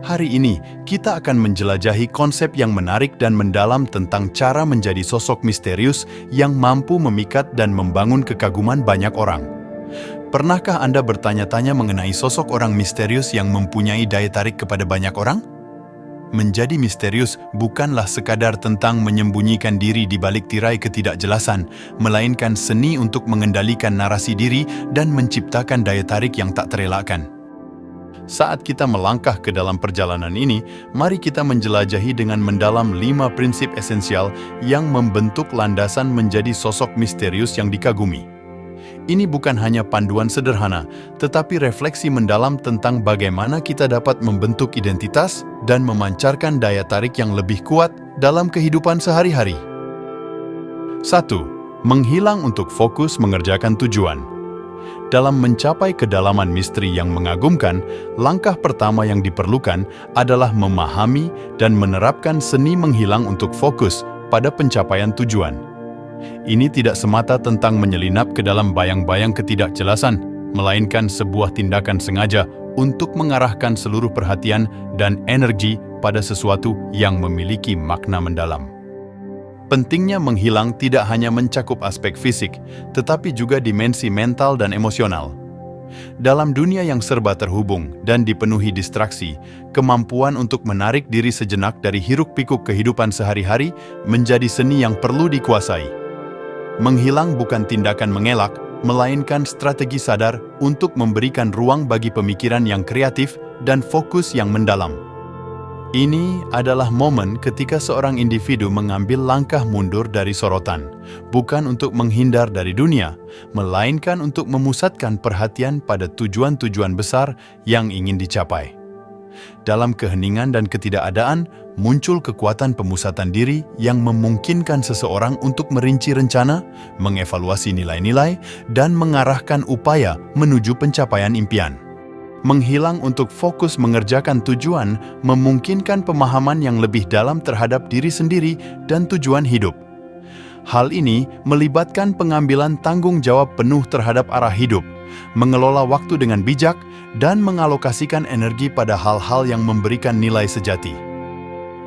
Hari ini, kita akan menjelajahi konsep yang menarik dan mendalam tentang cara menjadi sosok misterius yang mampu memikat dan membangun kekaguman banyak orang. Pernahkah Anda bertanya-tanya mengenai sosok orang misterius yang mempunyai daya tarik kepada banyak orang? Menjadi misterius bukanlah sekadar tentang menyembunyikan diri di balik tirai ketidakjelasan, melainkan seni untuk mengendalikan narasi diri dan menciptakan daya tarik yang tak terelakkan. Saat kita melangkah ke dalam perjalanan ini, mari kita menjelajahi dengan mendalam 5 prinsip esensial yang membentuk landasan menjadi sosok misterius yang dikagumi. Ini bukan hanya panduan sederhana, tetapi refleksi mendalam tentang bagaimana kita dapat membentuk identitas dan memancarkan daya tarik yang lebih kuat dalam kehidupan sehari-hari. 1. Menghilang untuk fokus mengerjakan tujuan. Dalam mencapai kedalaman misteri yang mengagumkan, langkah pertama yang diperlukan adalah memahami dan menerapkan seni menghilang untuk fokus pada pencapaian tujuan. Ini tidak semata tentang menyelinap ke dalam bayang-bayang ketidakjelasan, melainkan sebuah tindakan sengaja untuk mengarahkan seluruh perhatian dan energi pada sesuatu yang memiliki makna mendalam. Pentingnya menghilang tidak hanya mencakup aspek fisik, tetapi juga dimensi mental dan emosional. Dalam dunia yang serba terhubung dan dipenuhi distraksi, kemampuan untuk menarik diri sejenak dari hiruk-pikuk kehidupan sehari-hari menjadi seni yang perlu dikuasai. Menghilang bukan tindakan mengelak, melainkan strategi sadar untuk memberikan ruang bagi pemikiran yang kreatif dan fokus yang mendalam. Ini adalah momen ketika seorang individu mengambil langkah mundur dari sorotan, bukan untuk menghindar dari dunia, melainkan untuk memusatkan perhatian pada tujuan-tujuan besar yang ingin dicapai. Dalam keheningan dan ketidakadaan, muncul kekuatan pemusatan diri yang memungkinkan seseorang untuk merinci rencana, mengevaluasi nilai-nilai, dan mengarahkan upaya menuju pencapaian impian. Menghilang untuk fokus mengerjakan tujuan memungkinkan pemahaman yang lebih dalam terhadap diri sendiri dan tujuan hidup. Hal ini melibatkan pengambilan tanggung jawab penuh terhadap arah hidup, mengelola waktu dengan bijak, dan mengalokasikan energi pada hal-hal yang memberikan nilai sejati.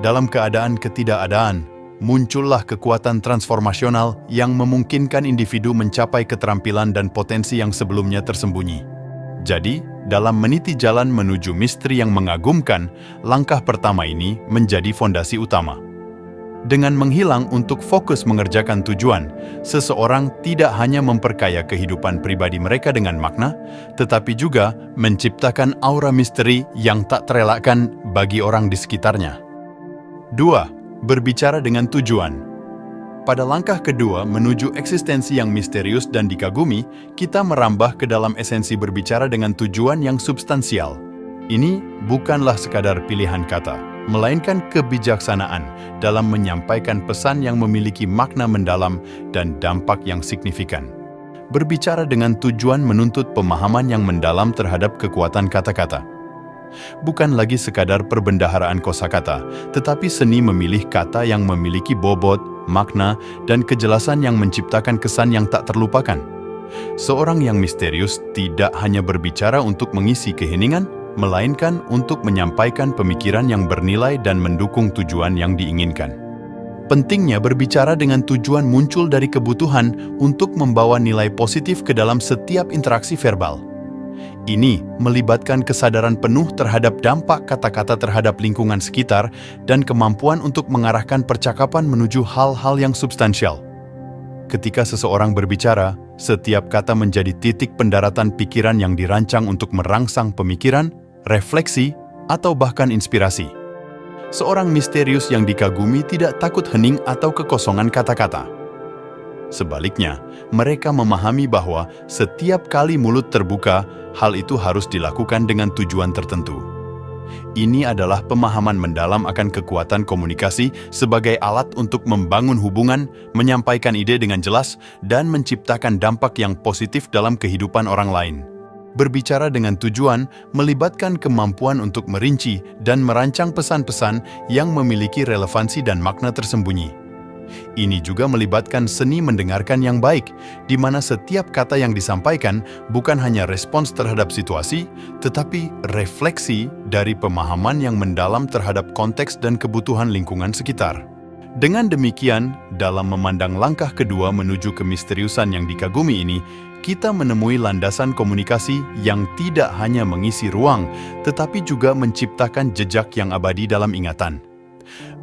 Dalam keadaan ketidakadaan, muncullah kekuatan transformasional yang memungkinkan individu mencapai keterampilan dan potensi yang sebelumnya tersembunyi. Jadi, dalam meniti jalan menuju misteri yang mengagumkan, langkah pertama ini menjadi fondasi utama. Dengan menghilang untuk fokus mengerjakan tujuan, seseorang tidak hanya memperkaya kehidupan pribadi mereka dengan makna, tetapi juga menciptakan aura misteri yang tak terelakkan bagi orang di sekitarnya. 2. Berbicara dengan tujuan. Pada langkah kedua menuju eksistensi yang misterius dan dikagumi, kita merambah ke dalam esensi berbicara dengan tujuan yang substansial. Ini bukanlah sekadar pilihan kata, melainkan kebijaksanaan dalam menyampaikan pesan yang memiliki makna mendalam dan dampak yang signifikan. Berbicara dengan tujuan menuntut pemahaman yang mendalam terhadap kekuatan kata-kata. Bukan lagi sekadar perbendaharaan kosakata, tetapi seni memilih kata yang memiliki bobot, makna, dan kejelasan yang menciptakan kesan yang tak terlupakan. Seorang yang misterius tidak hanya berbicara untuk mengisi keheningan, melainkan untuk menyampaikan pemikiran yang bernilai dan mendukung tujuan yang diinginkan. Pentingnya berbicara dengan tujuan muncul dari kebutuhan untuk membawa nilai positif ke dalam setiap interaksi verbal. Ini melibatkan kesadaran penuh terhadap dampak kata-kata terhadap lingkungan sekitar dan kemampuan untuk mengarahkan percakapan menuju hal-hal yang substansial. Ketika seseorang berbicara, setiap kata menjadi titik pendaratan pikiran yang dirancang untuk merangsang pemikiran, refleksi, atau bahkan inspirasi. Seorang misterius yang dikagumi tidak takut hening atau kekosongan kata-kata. Sebaliknya, mereka memahami bahwa setiap kali mulut terbuka, hal itu harus dilakukan dengan tujuan tertentu. Ini adalah pemahaman mendalam akan kekuatan komunikasi sebagai alat untuk membangun hubungan, menyampaikan ide dengan jelas, dan menciptakan dampak yang positif dalam kehidupan orang lain. Berbicara dengan tujuan melibatkan kemampuan untuk merinci dan merancang pesan-pesan yang memiliki relevansi dan makna tersembunyi. Ini juga melibatkan seni mendengarkan yang baik, di mana setiap kata yang disampaikan bukan hanya respons terhadap situasi, tetapi refleksi dari pemahaman yang mendalam terhadap konteks dan kebutuhan lingkungan sekitar. Dengan demikian, dalam memandang langkah kedua menuju kemisteriusan yang dikagumi ini, kita menemui landasan komunikasi yang tidak hanya mengisi ruang, tetapi juga menciptakan jejak yang abadi dalam ingatan.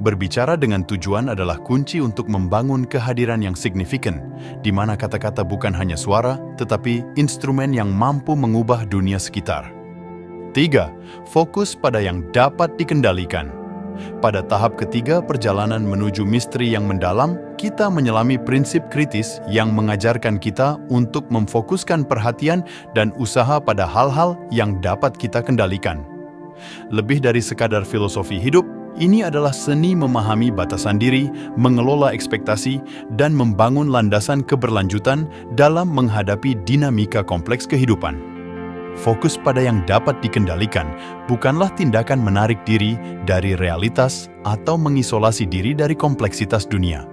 Berbicara dengan tujuan adalah kunci untuk membangun kehadiran yang signifikan, di mana kata-kata bukan hanya suara, tetapi instrumen yang mampu mengubah dunia sekitar. 3. Fokus pada yang dapat dikendalikan. Pada tahap ketiga perjalanan menuju misteri yang mendalam, kita menyelami prinsip kritis yang mengajarkan kita untuk memfokuskan perhatian dan usaha pada hal-hal yang dapat kita kendalikan. Lebih dari sekadar filosofi hidup, ini adalah seni memahami batasan diri, mengelola ekspektasi, dan membangun landasan keberlanjutan dalam menghadapi dinamika kompleks kehidupan. Fokus pada yang dapat dikendalikan bukanlah tindakan menarik diri dari realitas atau mengisolasi diri dari kompleksitas dunia.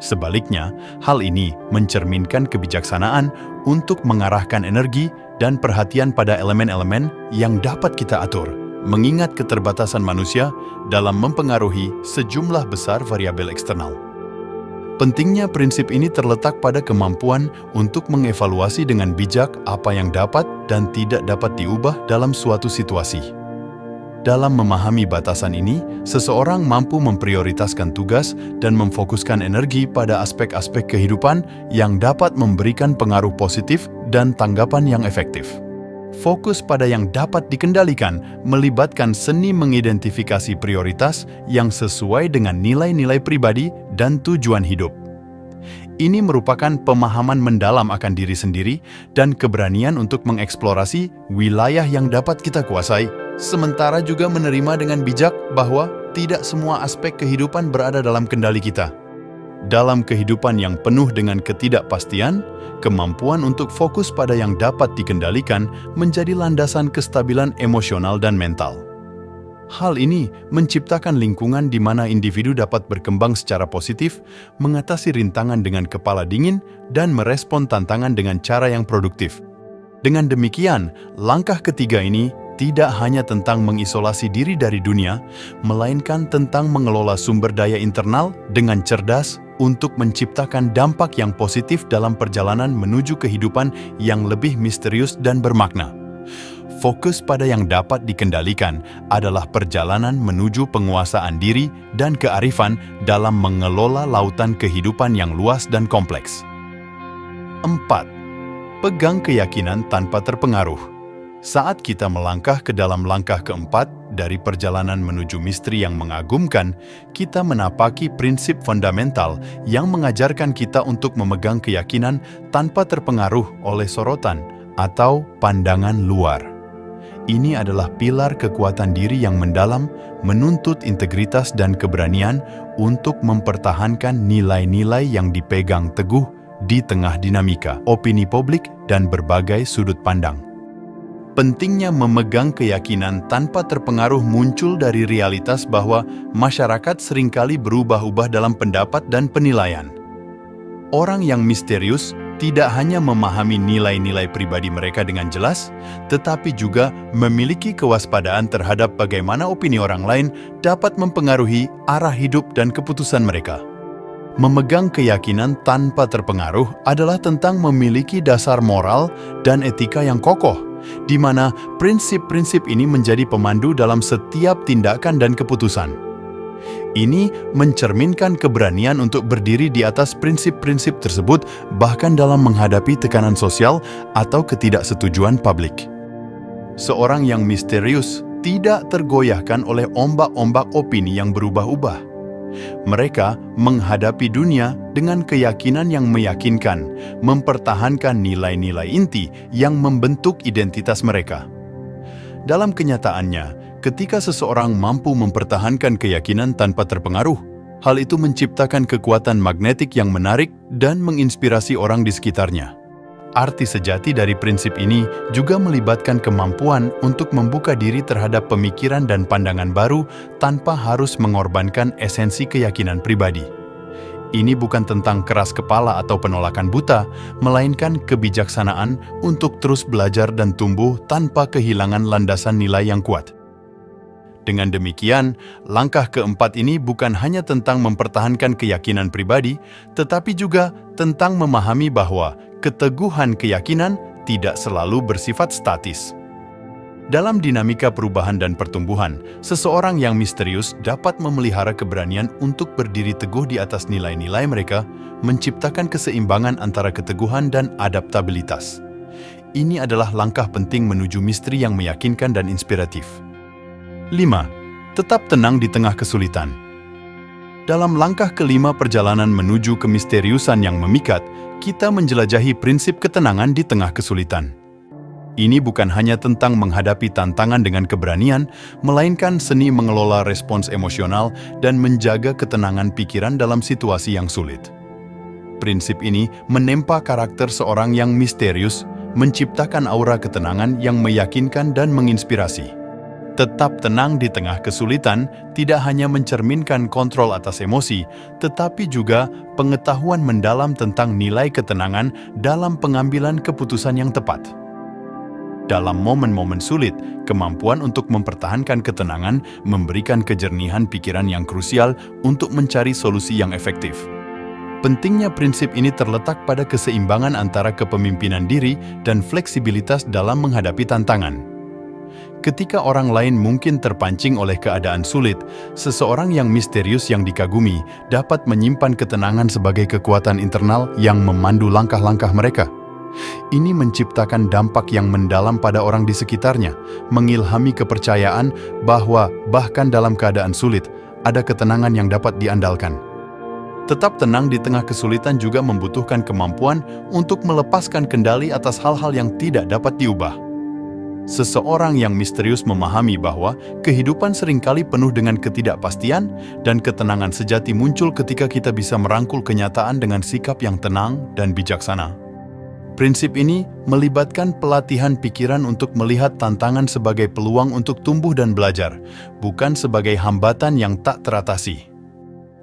Sebaliknya, hal ini mencerminkan kebijaksanaan untuk mengarahkan energi dan perhatian pada elemen-elemen yang dapat kita atur, mengingat keterbatasan manusia dalam mempengaruhi sejumlah besar variabel eksternal. Pentingnya prinsip ini terletak pada kemampuan untuk mengevaluasi dengan bijak apa yang dapat dan tidak dapat diubah dalam suatu situasi. Dalam memahami batasan ini, seseorang mampu memprioritaskan tugas dan memfokuskan energi pada aspek-aspek kehidupan yang dapat memberikan pengaruh positif dan tanggapan yang efektif. Fokus pada yang dapat dikendalikan melibatkan seni mengidentifikasi prioritas yang sesuai dengan nilai-nilai pribadi dan tujuan hidup. Ini merupakan pemahaman mendalam akan diri sendiri dan keberanian untuk mengeksplorasi wilayah yang dapat kita kuasai, sementara juga menerima dengan bijak bahwa tidak semua aspek kehidupan berada dalam kendali kita. Dalam kehidupan yang penuh dengan ketidakpastian, kemampuan untuk fokus pada yang dapat dikendalikan menjadi landasan kestabilan emosional dan mental. Hal ini menciptakan lingkungan di mana individu dapat berkembang secara positif, mengatasi rintangan dengan kepala dingin, dan merespon tantangan dengan cara yang produktif. Dengan demikian, langkah ketiga ini tidak hanya tentang mengisolasi diri dari dunia, melainkan tentang mengelola sumber daya internal dengan cerdas untuk menciptakan dampak yang positif dalam perjalanan menuju kehidupan yang lebih misterius dan bermakna. Fokus pada yang dapat dikendalikan adalah perjalanan menuju penguasaan diri dan kearifan dalam mengelola lautan kehidupan yang luas dan kompleks. 4. Pegang keyakinan tanpa terpengaruh. Saat kita melangkah ke dalam langkah keempat dari perjalanan menuju misteri yang mengagumkan, kita menapaki prinsip fundamental yang mengajarkan kita untuk memegang keyakinan tanpa terpengaruh oleh sorotan atau pandangan luar. Ini adalah pilar kekuatan diri yang mendalam, menuntut integritas dan keberanian untuk mempertahankan nilai-nilai yang dipegang teguh di tengah dinamika, opini publik, dan berbagai sudut pandang. Pentingnya memegang keyakinan tanpa terpengaruh muncul dari realitas bahwa masyarakat seringkali berubah-ubah dalam pendapat dan penilaian. Orang yang misterius tidak hanya memahami nilai-nilai pribadi mereka dengan jelas, tetapi juga memiliki kewaspadaan terhadap bagaimana opini orang lain dapat mempengaruhi arah hidup dan keputusan mereka. Memegang keyakinan tanpa terpengaruh adalah tentang memiliki dasar moral dan etika yang kokoh, di mana prinsip-prinsip ini menjadi pemandu dalam setiap tindakan dan keputusan. Ini mencerminkan keberanian untuk berdiri di atas prinsip-prinsip tersebut bahkan dalam menghadapi tekanan sosial atau ketidaksetujuan publik. Seorang yang misterius tidak tergoyahkan oleh ombak-ombak opini yang berubah-ubah. Mereka menghadapi dunia dengan keyakinan yang meyakinkan, mempertahankan nilai-nilai inti yang membentuk identitas mereka. Dalam kenyataannya, ketika seseorang mampu mempertahankan keyakinan tanpa terpengaruh, hal itu menciptakan kekuatan magnetik yang menarik dan menginspirasi orang di sekitarnya. Arti sejati dari prinsip ini juga melibatkan kemampuan untuk membuka diri terhadap pemikiran dan pandangan baru tanpa harus mengorbankan esensi keyakinan pribadi. Ini bukan tentang keras kepala atau penolakan buta, melainkan kebijaksanaan untuk terus belajar dan tumbuh tanpa kehilangan landasan nilai yang kuat. Dengan demikian, langkah keempat ini bukan hanya tentang mempertahankan keyakinan pribadi, tetapi juga tentang memahami bahwa keteguhan keyakinan tidak selalu bersifat statis. Dalam dinamika perubahan dan pertumbuhan, seseorang yang misterius dapat memelihara keberanian untuk berdiri teguh di atas nilai-nilai mereka, menciptakan keseimbangan antara keteguhan dan adaptabilitas. Ini adalah langkah penting menuju misteri yang meyakinkan dan inspiratif. 5. Tetap tenang di tengah kesulitan. Dalam langkah kelima perjalanan menuju kemisteriusan yang memikat, kita menjelajahi prinsip ketenangan di tengah kesulitan. Ini bukan hanya tentang menghadapi tantangan dengan keberanian, melainkan seni mengelola respons emosional dan menjaga ketenangan pikiran dalam situasi yang sulit. Prinsip ini menempa karakter seorang yang misterius, menciptakan aura ketenangan yang meyakinkan dan menginspirasi. Tetap tenang di tengah kesulitan tidak hanya mencerminkan kontrol atas emosi, tetapi juga pengetahuan mendalam tentang nilai ketenangan dalam pengambilan keputusan yang tepat. Dalam momen-momen sulit, kemampuan untuk mempertahankan ketenangan memberikan kejernihan pikiran yang krusial untuk mencari solusi yang efektif. Pentingnya prinsip ini terletak pada keseimbangan antara kepemimpinan diri dan fleksibilitas dalam menghadapi tantangan. Ketika orang lain mungkin terpancing oleh keadaan sulit, seseorang yang misterius yang dikagumi dapat menyimpan ketenangan sebagai kekuatan internal yang memandu langkah-langkah mereka. Ini menciptakan dampak yang mendalam pada orang di sekitarnya, mengilhami kepercayaan bahwa bahkan dalam keadaan sulit, ada ketenangan yang dapat diandalkan. Tetap tenang di tengah kesulitan juga membutuhkan kemampuan untuk melepaskan kendali atas hal-hal yang tidak dapat diubah. Seseorang yang misterius memahami bahwa kehidupan seringkali penuh dengan ketidakpastian dan ketenangan sejati muncul ketika kita bisa merangkul kenyataan dengan sikap yang tenang dan bijaksana. Prinsip ini melibatkan pelatihan pikiran untuk melihat tantangan sebagai peluang untuk tumbuh dan belajar, bukan sebagai hambatan yang tak teratasi.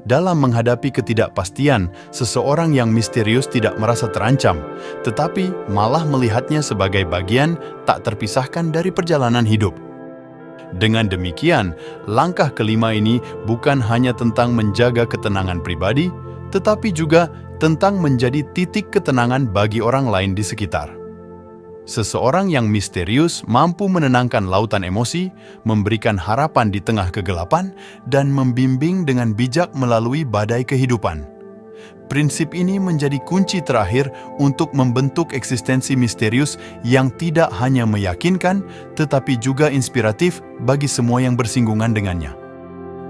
Dalam menghadapi ketidakpastian, seseorang yang misterius tidak merasa terancam, tetapi malah melihatnya sebagai bagian tak terpisahkan dari perjalanan hidup. Dengan demikian, langkah kelima ini bukan hanya tentang menjaga ketenangan pribadi, tetapi juga tentang menjadi titik ketenangan bagi orang lain di sekitar. Seseorang yang misterius mampu menenangkan lautan emosi, memberikan harapan di tengah kegelapan, dan membimbing dengan bijak melalui badai kehidupan. Prinsip ini menjadi kunci terakhir untuk membentuk eksistensi misterius yang tidak hanya meyakinkan, tetapi juga inspiratif bagi semua yang bersinggungan dengannya.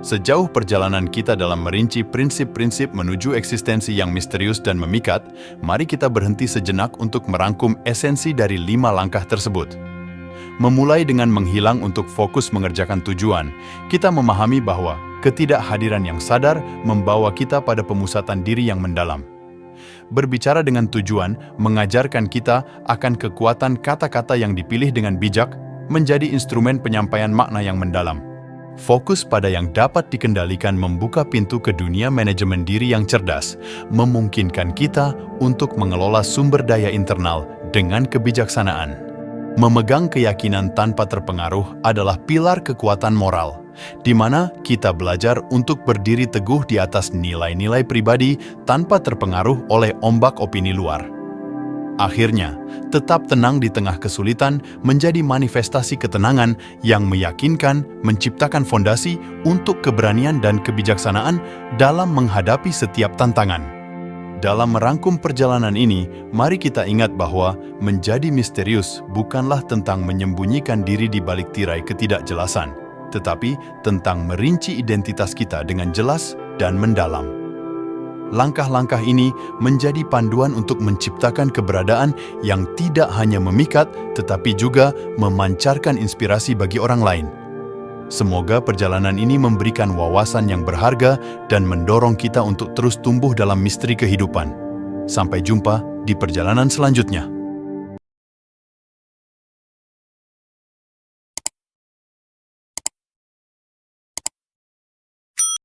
Sejauh perjalanan kita dalam merinci prinsip-prinsip menuju eksistensi yang misterius dan memikat, mari kita berhenti sejenak untuk merangkum esensi dari 5 langkah tersebut. Memulai dengan menghilang untuk fokus mengerjakan tujuan, kita memahami bahwa ketidakhadiran yang sadar membawa kita pada pemusatan diri yang mendalam. Berbicara dengan tujuan mengajarkan kita akan kekuatan kata-kata yang dipilih dengan bijak menjadi instrumen penyampaian makna yang mendalam. Fokus pada yang dapat dikendalikan membuka pintu ke dunia manajemen diri yang cerdas, memungkinkan kita untuk mengelola sumber daya internal dengan kebijaksanaan. Memegang keyakinan tanpa terpengaruh adalah pilar kekuatan moral, di mana kita belajar untuk berdiri teguh di atas nilai-nilai pribadi tanpa terpengaruh oleh ombak opini luar. Akhirnya, tetap tenang di tengah kesulitan menjadi manifestasi ketenangan yang meyakinkan menciptakan fondasi untuk keberanian dan kebijaksanaan dalam menghadapi setiap tantangan. Dalam merangkum perjalanan ini, mari kita ingat bahwa menjadi misterius bukanlah tentang menyembunyikan diri di balik tirai ketidakjelasan, tetapi tentang merinci identitas kita dengan jelas dan mendalam. Langkah-langkah ini menjadi panduan untuk menciptakan keberadaan yang tidak hanya memikat, tetapi juga memancarkan inspirasi bagi orang lain. Semoga perjalanan ini memberikan wawasan yang berharga dan mendorong kita untuk terus tumbuh dalam misteri kehidupan. Sampai jumpa di perjalanan selanjutnya.